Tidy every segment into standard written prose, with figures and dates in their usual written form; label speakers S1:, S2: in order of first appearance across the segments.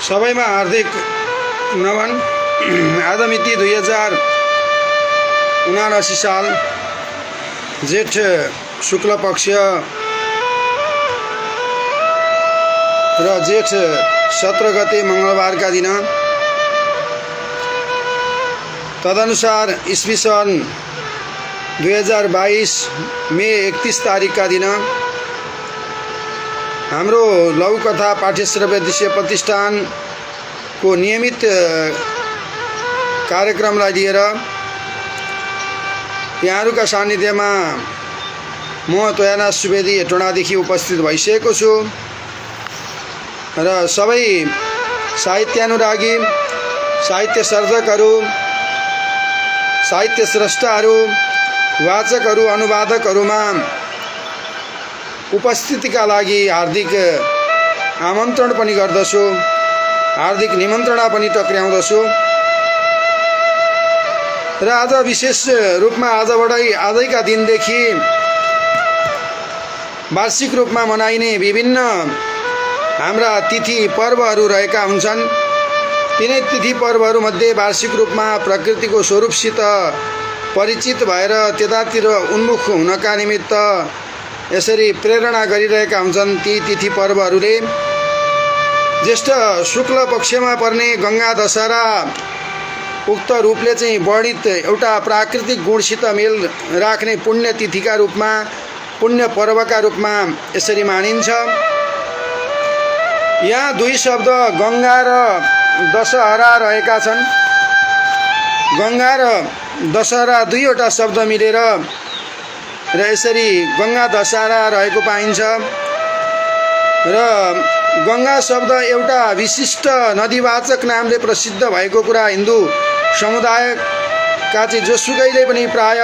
S1: सबैमा हार्दिक नमन। आज मिति 2079 साल जेठ शुक्ल पक्ष र जेठ 17 गते मङ्गलबारका दिन, तदनुसार ईस्वी सन् 2022 मे 31 तारिकका दिन हाम्रो लघुकथा पाठ्यश्रव्य दृश्य प्रतिष्ठानको नियमित कार्यक्रमलाई लिएर यहाँहरूका सान्निध्यमा म तोयानाथ सुवेदी हेटौँडादेखि उपस्थित भइसकेको छु र सबै साहित्यानुरागी, साहित्य सर्जकहरू, साहित्य स्रष्टाहरू, वाचकहरू, अनुवादकहरूमा उपस्थितिका लागि हार्दिक आमन्त्रण पनि गर्दछु, हार्दिक निमन्त्रणा पनि टक्र्याउँदछु। र आज विशेष रूपमा आजैका दिनदेखि वार्षिक रूपमा मनाइने विभिन्न हाम्रा तिथि पर्वहरू रहेका हुन्छन्। तिनै तिथि पर्वहरूमध्ये वार्षिक रूपमा प्रकृतिको स्वरूपसित परिचित भएर त्यतातिर उन्मुख हुनका निमित्त यसरी प्रेरणा गरिरहेका हुन्छन्। ती तिथि पर्वहरूले ज्येष्ठ शुक्ल पक्षमा पर्ने गंगा दशहरा उक्त रूपले चाहिँ वर्णित एउटा प्राकृतिक गुणसित मेल राख्ने पुण्य तिथिका रूपमा, पुण्य पर्वका रूपमा यसरी मानिन्छ। यहाँ दुई शब्द गंगा र दशहरा रहेका छन्। गंगा र दशहरा दुईवटा शब्द मिलेर र यसरी गंगा दशहरा रहेको पाइन्छ। र गंगा शब्द एउटा विशिष्ट नदीवाचक नामले प्रसिद्ध भएको कुरा हिन्दू समुदायका चाहिँ जोसुकैले पनि प्राय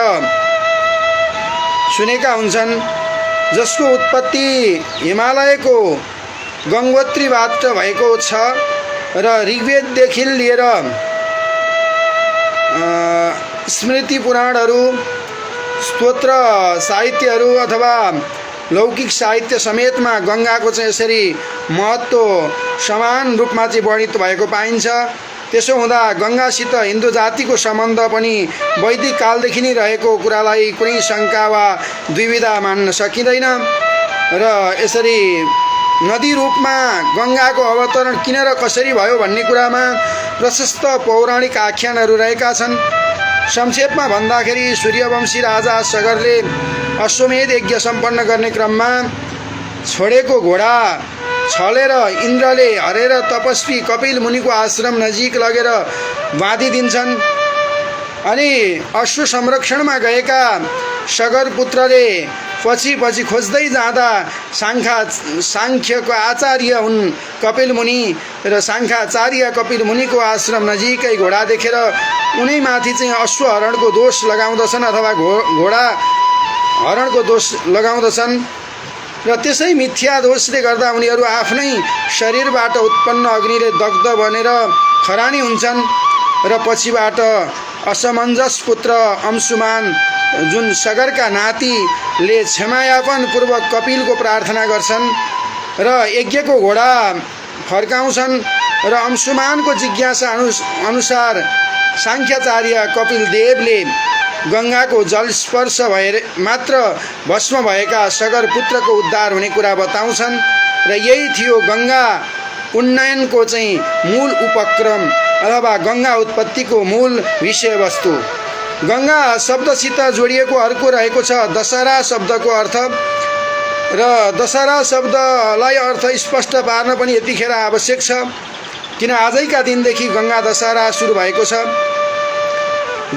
S1: सुनेका हुन्छन्, जसको उत्पत्ति हिमालयको गंगोत्रीबाट भएको छ र ऋग्वेददेखि लिएर स्मृति पुराणहरू, स्तोत्र साहित्यहरू अथवा लौकिक साहित्य समेतमा गंगाको चाहिँ यसरी महत्त्व समान रूपमा चाहिँ वर्णित भएको पाइन्छ। त्यसो हुँदा गंगासित हिन्दू जातिको सम्बन्ध पनि वैदिक कालदेखि नै रहेको कुरालाई कुनै शङ्का वा द्विविधा मान्न सकिँदैन। र यसरी नदी रूपमा गंगाको अवतरण किन र कसरी भयो भन्ने कुरामा प्रशस्त पौराणिक आख्यानहरू रहेका छन्। संक्षेपमा भन्दाखेरि सूर्यवंशी राजा सगरले अश्वमेध यज्ञ सम्पन्न गर्ने क्रममा छोडेको घोडा छलेर इन्द्रले हरेर तपस्वी कपिल मुनिको आश्रम नजिक लगेर बाँधिदिन्छन्। अनि अश्व संरक्षणमा गएका सगर पुत्रले पछि खोज्दै जाँदा साङ्ख्यको आचार्य हुन् कपिल मुनि र साङ्ख्याचार्य कपिल मुनिको आश्रम नजिकै घोडा देखेर उनैमाथि चाहिँ अश्वहरणको दोष लगाउँदछन् अथवा घोडा हरणको दोष लगाउँदछन्। र त्यसै मिथ्या दोषले गर्दा उनीहरू आफ्नै शरीरबाट उत्पन्न अग्निले दग्ध बनेर खरानी हुन्छन्। र पछिबाट असमञ्जस पुत्र अंशुमान जुन सगरका नातिले क्षमायापन पूर्वक कपिलको प्रार्थना गर्छन् र यज्ञको घोडा फर्काउँछन्। र अंशुमानको जिज्ञासा अनुसार साङ्ख्याचार्य कपिल देवले गंगाको जल स्पर्श भएर मात्र भस्म भएका सगर पुत्रको उद्धार हुने कुरा बताउँछन्। र यही थियो गंगा उन्नयनको चाहिँ मूल उपक्रम अथवा गंगा उत्पत्तिको मूल विषयवस्तु। गंगा शब्दसित जोडिएको अर्को रहेको छ दशहरा शब्दको अर्थ। र दशहरा शब्दलाई अर्थ स्पष्ट पार्न पनि यतिखेर आवश्यक छ, किन आजैका दिनदेखि गंगा दशहरा सुरु भएको छ।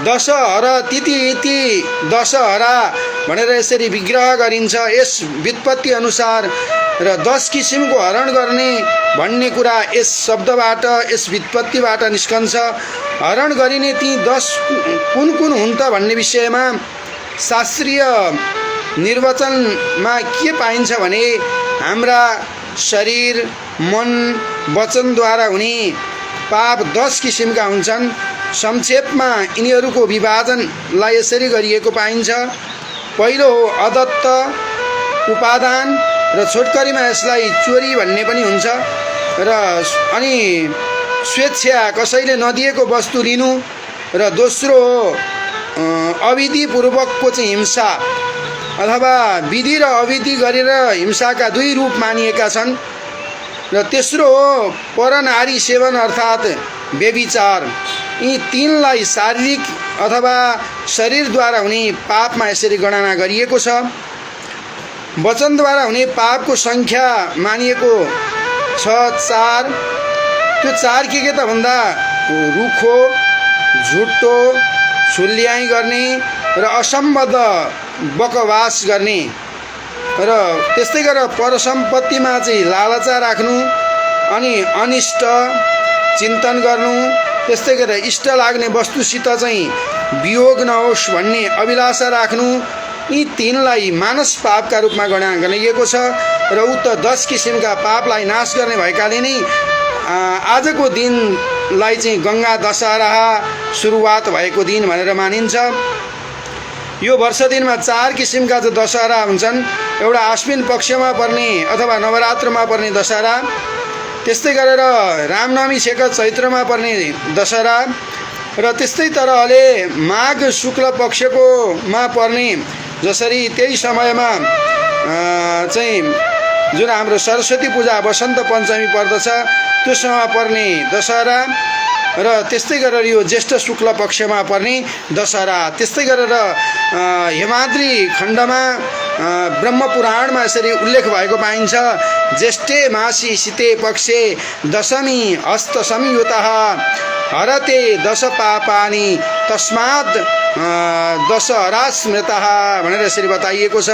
S1: दशहरा तिथि इति दशहरा भनेर यसरी विग्रह गरिन्छ यस व्युत्पत्ति अनुसार। र 10 किसिमको हरण गर्ने भन्ने कुरा यस शब्दबाट, यस व्युत्पत्तिबाट निस्कन्छ। हरण गरिने ती 10 कुन हुन् त भन्ने विषयमा शास्त्रीय निर्वचनमा के पाइन्छ भने हाम्रा शरीर, मन, वचनद्वारा हुने पाप 10 किसिमका हुन्छन्। संक्षेपमा यिनीहरूको विभाजनलाई यसरी गरिएको पाइन्छ। पहिलो हो अदत्त उपादान र छोटकरीमा यसलाई चोरी भन्ने पनि हुन्छ। र अनि स्वेच्छा कसैले नदिएको वस्तु लिनु र दोस्रो अविधिपूर्वकको चाहिँ हिंसा अथवा विधि र अविधि गरेर हिंसाका दुई रूप मानिएका छन् र तेस्रो हो परनारी सेवन अर्थात् व्यभिचार। यी तीनलाई शारीरिक अथवा शरीरद्वारा हुने पापमा यसरी गणना गरिएको छ। वचनद्वारा हुने पापको सङ्ख्या मानिएको छ 4। त्यो 4 के त भन्दा रुखो, झुटो, छुल्याइ गर्ने र असम्बद्ध बकवास गर्ने र त्यस्तै गरेर परसम्पत्तिमा चाहिँ लालचा राख्नु अनि अनिष्ट चिन्तन गर्नु, त्यस्तै गरेर इष्ट लाग्ने वस्तुसित चाहिँ वियोग नहोस् भन्ने अभिलाषा राख्नु, यी तीनलाई मानस पापका रूपमा गणना गरिएको छ र उक्त 10 किसिमका पापलाई नाश गर्ने भएकाले नै आजको दिनलाई चाहिँ गङ्गा दशहरा सुरुवात भएको दिन भनेर मानिन्छ। यो वर्ष दिनमा 4 किसिमका चाहिँ दशहरा हुन्छन्। एउटा आश्विन पक्षमा पर्ने अथवा नवरात्रमा पर्ने दशहरा, त्यस्तै गरेर रामनवमी शेखर चैत्रमा पर्ने दशहरा र त्यस्तै तरहले माघ शुक्ल पक्षकोमा पर्ने, जसरी त्यही समयमा चाहिँ जुन हाम्रो सरस्वती पूजा वसन्त पञ्चमी पर्दछ त्यो समयमा पर्ने दशहरा र त्यस्तै गरेर यो ज्येष्ठ शुक्ल पक्षमा पर्ने दशहरा। त्यस्तै गरेर हेमाद्री खण्डमा ब्रह्मपुराणमा यसरी उल्लेख भएको पाइन्छ, ज्येष्ठे मासी शीते पक्षे दशमी हस्त संयुतः हरते दश पापानि तस्मात् दशहरा स्मृतः भनेर यसरी बताइएको छ।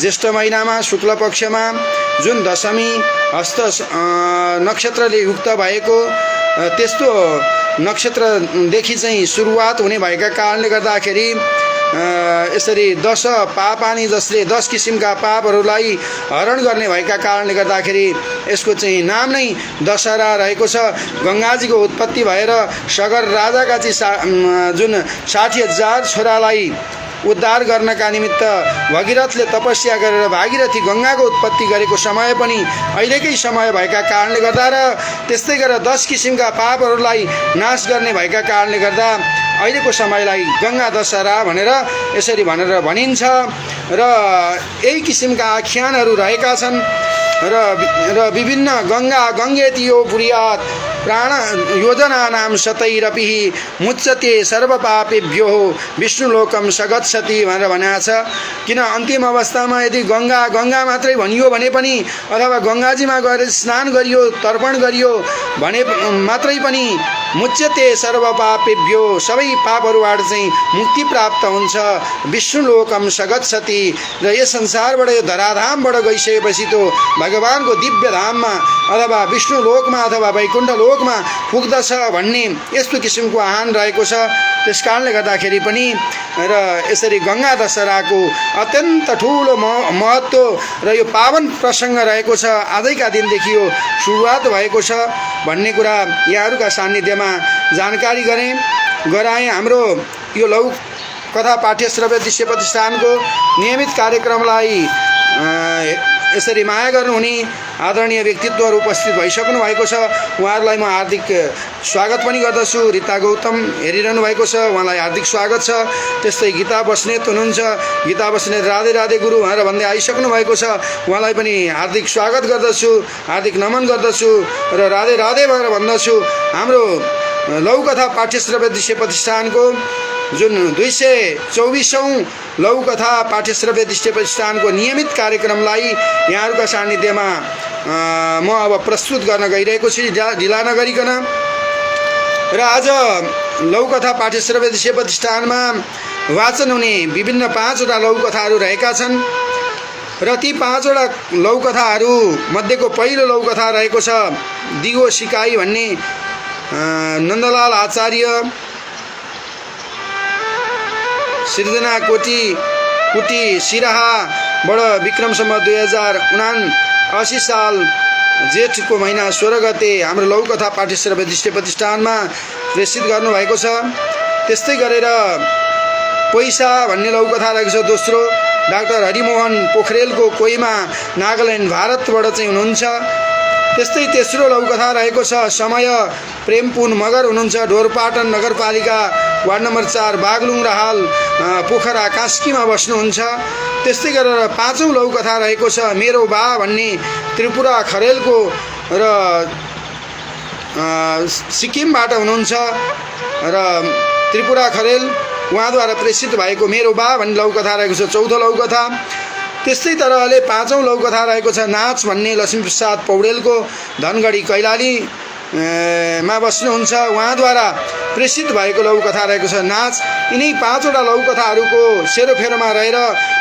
S1: ज्येष्ठ महिनामा शुक्ल पक्षमा जुन दशमी हस्त नक्षत्रले युक्त भएको त्यस्तो नक्षत्रदेखि चाहिँ सुरुवात हुने भएका कारणले गर्दाखेरि यसरी 10 पापानी जसले 10 किसिमका पापहरूलाई हरण गर्ने भएका कारणले गर्दाखेरि यसको चाहिँ नाम नै दशहरा रहेको छ। गङ्गाजीको उत्पत्ति भएर सगर राजाका चाहिँ जुन 60,000 छोरालाई उद्धार गर्नका निमित्त भगीरथले तपस्या गरेर भागीरथी गङ्गाको उत्पत्ति गरेको समय पनि अहिलेकै समय भएका कारणले गर्दा र त्यस्तै गरेर 10 किसिमका पापहरूलाई नाश गर्ने भएका कारणले गर्दा अहिलेको समयलाई गङ्गा दशहरा भनेर यसरी भनेर भनिन्छ र यही किसिमका आख्यानहरू रहेका छन् र विभिन्न गङ्गा गङ्गेतियो पुर्यात् प्राण योजनानां शतैरपि मुच्यते सर्वपापेभ्यो विष्णुलोकम सगच्छति भनेर भनेको छ। किन अन्तिम अवस्थामा यदि गङ्गा मात्रै भनियो भने पनि अथवा गङ्गाजीमा गएर स्नान गरियो तर्पण गरियो भने मात्रै पनि मुच्यते सर्वपापेभ्यो सबै पापहरूबाट चाहिँ मुक्ति प्राप्त हुन्छ, विष्णुलोकम सगच्छति र यस संसारबाट यो धराधामबाट गइसकेपछि तो भगवानको दिव्य धाममा अथवा विष्णु लोकमा अथवा वैकुण्ठ लोकमा पुग्दछ भन्ने यस्तो किसिमको आह्वान रहेको छ। त्यस कारणले गर्दाखेरि पनि र यसरी गङ्गा दशहराको अत्यन्त ठुलो महत्त्व र यो पावन प्रसङ्ग रहेको छ। आजैका दिनदेखि यो सुरुवात भएको छ भन्ने कुरा यहाँहरूका सान्निध्यमा जानकारी गराएँ। हाम्रो यो लघु कथा पाठ्य श्रव्य दृश्य प्रतिष्ठानको नियमित कार्यक्रमलाई यसरी माया गर्नुहुने आदरणीय व्यक्तित्वहरू उपस्थित भइसक्नु भएको छ। उहाँहरूलाई म हार्दिक स्वागत पनि गर्दछु। रीता गौतम हेरिरहनु भएको छ, उहाँलाई हार्दिक स्वागत छ। त्यस्तै गीता बस्नेत हुनुहुन्छ, गीता बस्नेत राधे राधे गुरु भनेर भन्दै आइसक्नु भएको छ, उहाँलाई पनि हार्दिक स्वागत गर्दछु, हार्दिक नमन गर्दछु र राधे राधे भनेर भन्दछु। हाम्रो लघुकथा पाठ्यश्रव्य दृश्य प्रतिष्ठानको जुन 224औं लघुकथा पाठ्यश्रव्य दृश्य प्रतिष्ठानको नियमित कार्यक्रमलाई यहाँहरूका सान्निध्यमा म अब प्रस्तुत गर्न गइरहेको छु ढिला नगरिकन। र आज लघुकथा पाठ्यश्रव्य दृश्य प्रतिष्ठानमा वाचन हुने विभिन्न 5वटा लघुकथाहरू रहेका छन् र ती 5वटा लघुकथाहरू मध्येको पहिलो लघुकथा रहेको छ दिगो सिकाई भन्ने नन्दलाल आचार्य सिर्जना कुटी सिराहाबाट विक्रम सम्वत 2079 साल जेठको महिना 16 गते हाम्रो लघुकथा पाठ्यश्रव्य दृश्य प्रतिष्ठानमा प्रेषित गर्नुभएको छ। त्यस्तै गरेर पैसा भन्ने लघुकथा रहेको छ दोस्रो डाक्टर हरिमोहन पोखरेलको कोइमा नागाल्यान्ड भारतबाट चाहिँ हुनुहुन्छ त्यस्तै तेस्रो लघुकथा रहेको छ समय प्रेमपुन मगर हुनुहुन्छ, ढोरपाटन नगरपालिका वार्ड नम्बर 4 बागलुङ र हाल पोखरा कास्कीमा बस्नुहुन्छ। त्यस्तै गरेर पाँचौँ लघुकथा रहेको छ मेरो बा भन्ने त्रिपुरा खरेलको र सिक्किमबाट हुनुहुन्छ र त्रिपुरा खरेल उहाँद्वारा प्रेषित भएको मेरो बा भन्ने लघुकथा रहेको छ चौथो लघुकथा। त्यस्तै तरहले पाँचौँ लघुकथा रहेको छ नाच भन्ने लक्ष्मीप्रसाद पौडेलको धनगढी कैलाली मा बस्नुहुन्छ, उहाँद्वारा प्रेषित भएको लघुकथा रहेको छ नाच। यिनै पाँचवटा लघुकथाहरूको सेरोफेरोमा रहेर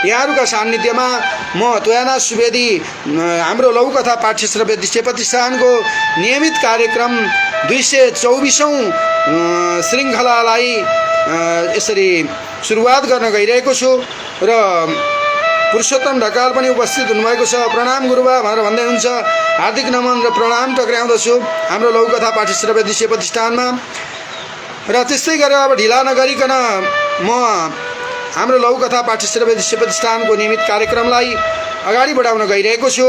S1: यहाँहरूका सान्निध्यमा म त्वयाना सुवेदी हाम्रो लघुकथा पाठ्यश्रव्य दृश्य प्रतिष्ठानको नियमित कार्यक्रम 224औं श्रृङ्खलालाई यसरी सुरुवात गर्न गइरहेको छु र पुरुषोत्तम ढकाल पनि उपस्थित हुनुभएको छ। प्रणाम गुरुबा भनेर भन्दै हुन्छ। हार्दिक नमन र प्रणाम टक्राउँदछु हाम्रो लघुकथा पाठ्यश्रव्य दृश्य प्रतिष्ठानमा। र त्यस्तै गरेर अब ढिला नगरिकन म हाम्रो लघुकथा पाठ्यश्रव्य दृश्य प्रतिष्ठानको नियमित कार्यक्रमलाई अगाडि बढाउन गइरहेको छु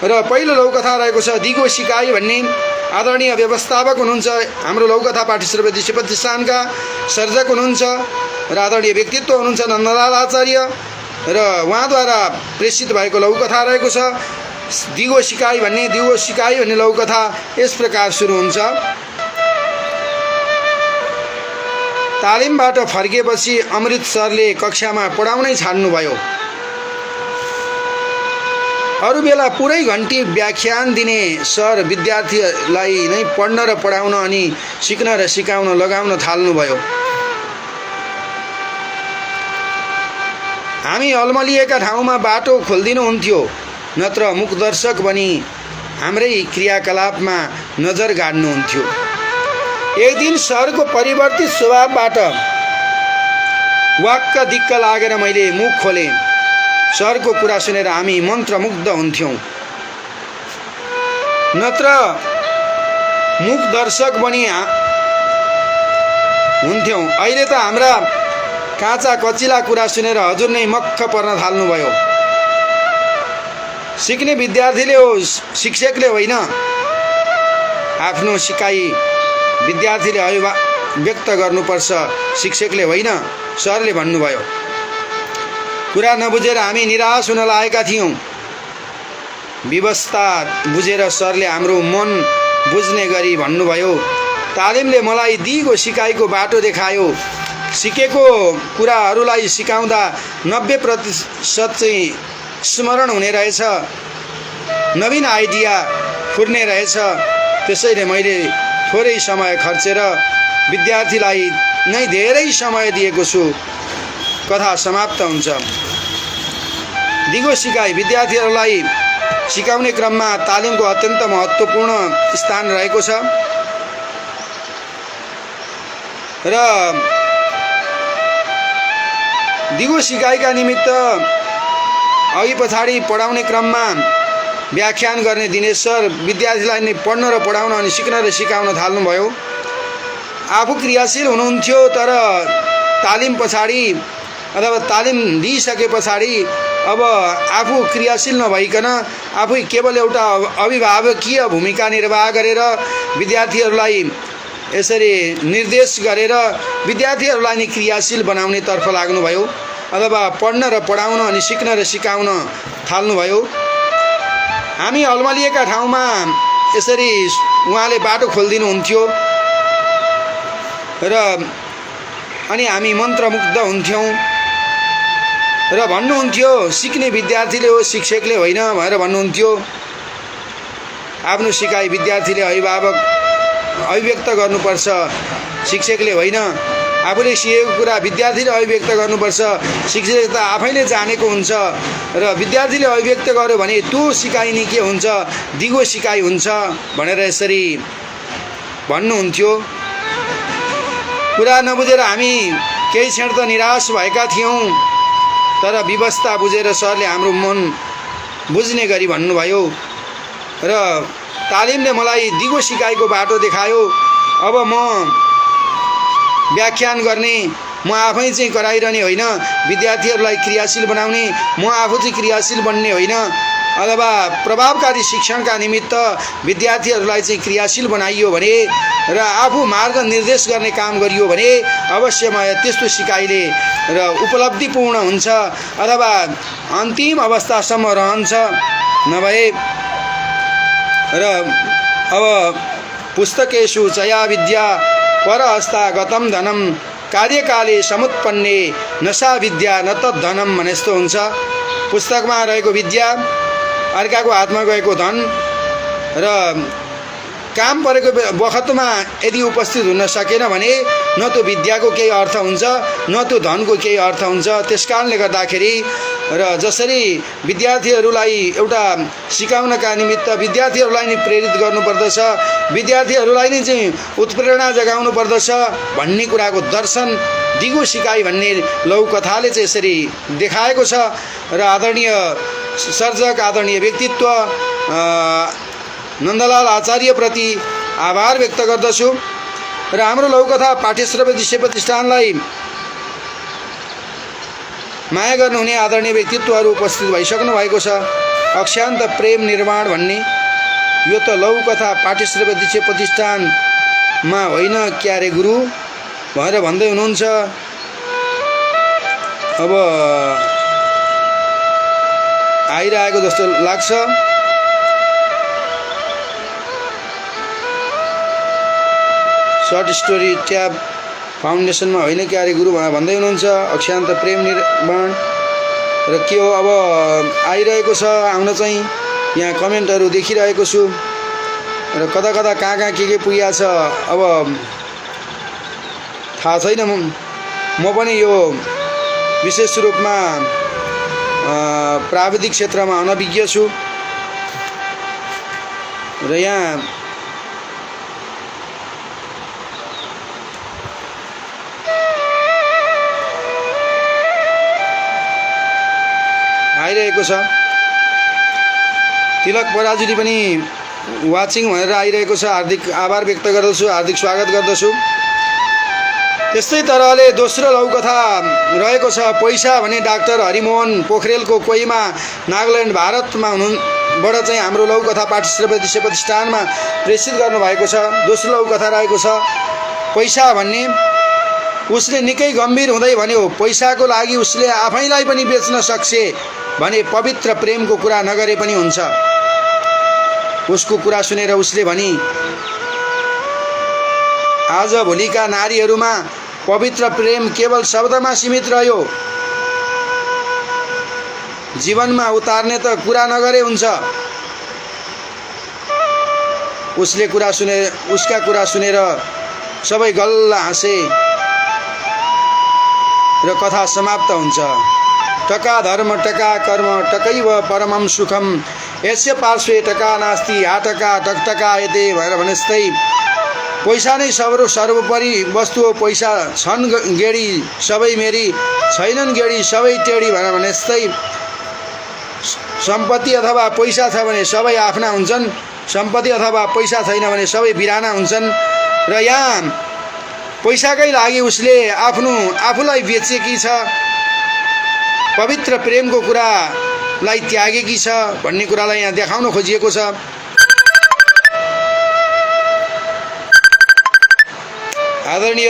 S1: र पहिलो लघुकथा रहेको छ दिगो सिकाइ भन्ने आदरणीय व्यवस्थापक हुनुहुन्छ, हाम्रो लघुकथा पाठ्यश्रव्य दृश्य प्रतिष्ठानका सर्जक हुनुहुन्छ र आदरणीय व्यक्तित्व हुनुहुन्छ नन्दलाल आचार्य र उहाँद्वारा प्रेषित भएको लघुकथा रहेको छ दिगो सिकाइ भन्ने लघुकथा यस प्रकार सुरु हुन्छ। तालिमबाट फर्किएपछि अमृत सरले कक्षामा पढाउनै छाड्नुभयो। अरू बेला पुरै घन्टी व्याख्यान दिने सर विद्यार्थीलाई नै पढ्न र पढाउन अनि सिक्न र सिकाउन लगाउन थाल्नुभयो। हामी अल्मलिएका ठाउँमा बाटो खोलिदिनुहुन्थ्यो, नत्र मुखदर्शक बनी हाम्रै क्रियाकलापमा नजर गाड्नुहुन्थ्यो। एक दिन सरको परिवर्तित स्वभावबाट वाक्क दिक्क लागेर मैले मुख खोलेँ। सरको कुरा सुनेर हामी मन्त्रमुग्ध हुन्थ्यौँ, नत्र मुखदर्शक बनी हुन्थ्यौँ। अहिले त हाम्रा काँचा कचिला कुरा सुनेर हजुर नै मक्ख पर्न थाल्नुभयो। सिक्ने विद्यार्थीले हो, शिक्षकले होइन। आफ्नो सिकाइ विद्यार्थीले व्यक्त गर्नुपर्छ, शिक्षकले होइन, सरले भन्नुभयो। कुरा नबुझेर हामी निराश हुन लागेका थियौँ। व्यवस्था बुझेर सरले हाम्रो मन बुझ्ने गरी भन्नुभयो। तालिमले मलाई दिगो सिकाइको बाटो देखायो। सिकेको कुराहरूलाई सिकाउँदा 90% चाहिँ स्मरण हुने रहेछ, नवीन आइडिया फुर्ने रहेछ। त्यसैले मैले थोरै समय खर्चेर विद्यार्थीलाई नै धेरै समय दिएको छु। कथा समाप्त हुन्छ। दिगो सिकाइ विद्यार्थीहरूलाई सिकाउने क्रममा तालिमको अत्यन्त महत्त्वपूर्ण स्थान रहेको छ र दिगो सिकाइका निमित्त अघि पछाडि पढाउने क्रममा व्याख्यान गर्ने दिनेश सर विद्यार्थीलाई नै पढ्न र पढाउन अनि सिक्न र सिकाउन थाल्नुभयो। आफू क्रियाशील हुनुहुन्थ्यो, तर तालिम पछाडि अथवा तालिम लिइसके पछाडि अब आफू क्रियाशील नभइकन आफै केवल एउटा अभिभावकीय भूमिका निर्वाह गरेर विद्यार्थीहरूलाई यसरी निर्देश गरेर विद्यार्थीहरूलाई नै क्रियाशील बनाउने तर्फ लाग्नुभयो अथवा पढ्न र पढाउन अनि सिक्न र सिकाउन थाल्नुभयो। हामी अल्मलिएका ठाउँमा यसरी उहाँले बाटो खोलिदिनुहुन्थ्यो र अनि हामी मन्त्रमुग्ध हुन्थ्यौँ र भन्नुहुन्थ्यो सिक्ने विद्यार्थीले हो, शिक्षकले होइन भनेर भन्नुहुन्थ्यो। आफ्नो सिकाइ विद्यार्थीले अभिव्यक्त गर्नुपर्छ, शिक्षकले होइन। आफूले सिकेको कुरा विद्यार्थीले अभिव्यक्त गर्नुपर्छ, शिक्षक त आफैले जानेको हुन्छ र विद्यार्थीले अभिव्यक्त गर्यो भने त्यो सिकाइ नै के हुन्छ, दिगो सिकाइ हुन्छ भनेर यसरी भन्नुहुन्थ्यो। कुरा नबुझेर हामी केही क्षण त निराश भएका थियौँ, तर व्यवस्था बुझेर सरले हाम्रो मन बुझ्ने गरी भन्नुभयो र तालिमले मलाई दिगो सिकाइको बाटो देखायो। अब म व्याख्यान गर्ने, म आफै चाहिँ कराइरहने होइन, विद्यार्थीहरूलाई क्रियाशील बनाउने, म आफू चाहिँ क्रियाशील बन्ने होइन। अथवा प्रभावकारी शिक्षणका निमित्त विद्यार्थीहरूलाई चाहिँ क्रियाशील बनाइयो भने र आफू मार्ग निर्देश गर्ने काम गरियो भने अवश्यमय त्यस्तो सिकाइले र उपलब्धिपूर्ण हुन्छ अथवा अन्तिम अवस्थासम्म रहन्छ। नभए र अब पुस्तकेषु चया विद्या परहस्तागतं धनम कार्यकाले समुत्पन्ने नशा विद्या न तद्धनम भने जस्तो हुन्छ। पुस्तकमा रहेको विद्या अर्काको हातमा गएको धन र काम परेको बखतमा यदि उपस्थित हुन सकेन भने न त्यो विद्याको केही अर्थ हुन्छ न त्यो धनको केही अर्थ हुन्छ। त्यसकारणले गर्दाखेरि र जसरी विद्यार्थीहरूलाई एउटा सिकाउनका निमित्त विद्यार्थीहरूलाई नै प्रेरित गर्नुपर्दछ, विद्यार्थीहरूलाई नै चाहिँ उत्प्रेरणा जगाउनु पर्दछ भन्ने कुराको दर्शन दिगो सिकाइ भन्ने लौकथाले चाहिँ यसरी देखाएको छ। र आदरणीय सर्जक आदरणीय व्यक्तित्व नन्दलाल आचार्यप्रति आभार व्यक्त गर्दछु र हाम्रो लौकथा पाठ्यश्रव्य दृश्य प्रतिष्ठानलाई माया गर्नुहुने आदरणीय व्यक्तित्वहरू उपस्थित भइसक्नु भएको छ। अक्षान्त प्रेम निर्माण भन्ने यो त लौकथा पाठ्यश्रव्य दृश्य प्रतिष्ठानमा होइन क्यारे गुरु भनेर भन्दै हुनुहुन्छ। अब आइरहेको जस्तो लाग्छ। सर्ट स्टोरी ट्याब फाउन्डेसनमा होइन क्यारे गुरु भन्दै हुनुहुन्छ। अक्षान्त प्रेम निर्माण र के हो अब आइरहेको छ आउन चाहिँ यहाँ कमेन्टहरू देखिरहेको छु र कता कता कहाँ के पुगेको छ अब थाहा छैन। म पनि यो विशेष रूपमा प्राविधिक क्षेत्रमा अनभिज्ञ छु र यहाँ आइरहेको छ। तिलक पराजुली पनि वाचिङ भनेर आइरहेको छ। हार्दिक आभार व्यक्त गर्दछु, हार्दिक स्वागत गर्दछु। त्यस्तै तरहले दोस्रो लौकथा रहेको छ पैसा भने डाक्टर हरिमोहन पोखरेलको कोहीमा नागाल्यान्ड भारतमा हुनुबाट चाहिँ हाम्रो लौकथा पाठ्यश्रव्य दृश्य प्रतिष्ठानमा प्रेषित गर्नुभएको छ। दोस्रो लौकथा रहेको छ पैसा भन्ने। उसले निकै गम्भीर हुँदै भन्यो पैसाको लागि उसले आफैलाई पनि बेच्न सक्छे भने पवित्र प्रेमको कुरा नगरे पनि हुन्छ। उसको कुरा सुनेर उसले भनी आज भोलिका नारीहरूमा पवित्र प्रेम केवल शब्दमा सीमित रह्यो, जीवनमा उतार्ने त कुरा नगरे हुन्छ। उसका कुरा सुनेर सबै गल्ल हाँसे र कथा समाप्त हुन्छ। टका धर्म टका कर्म टकैव परमं सुखम यस्य पार्श्वे टका नास्ति आटका टकटका यते भनेर भनेस्तै पैसा नै सर्वोपरि वस्तु हो। पैसा छन् गेडी सबै मेरी, छैनन् गेडी सबै टेडी भनेर भनेस्तै सम्पत्ति अथवा पैसा छ भने सबै आफ्ना हुन्छन्, सम्पत्ति अथवा पैसा छैन भने सबै बिराना हुन्छन्। र यहाँ पैसाकै लागि उसले आफूलाई बेचेकी छ, पवित्र प्रेमको कुरालाई त्यागेकी छ भन्ने कुरालाई यहाँ देखाउन खोजिएको छ। आदरणीय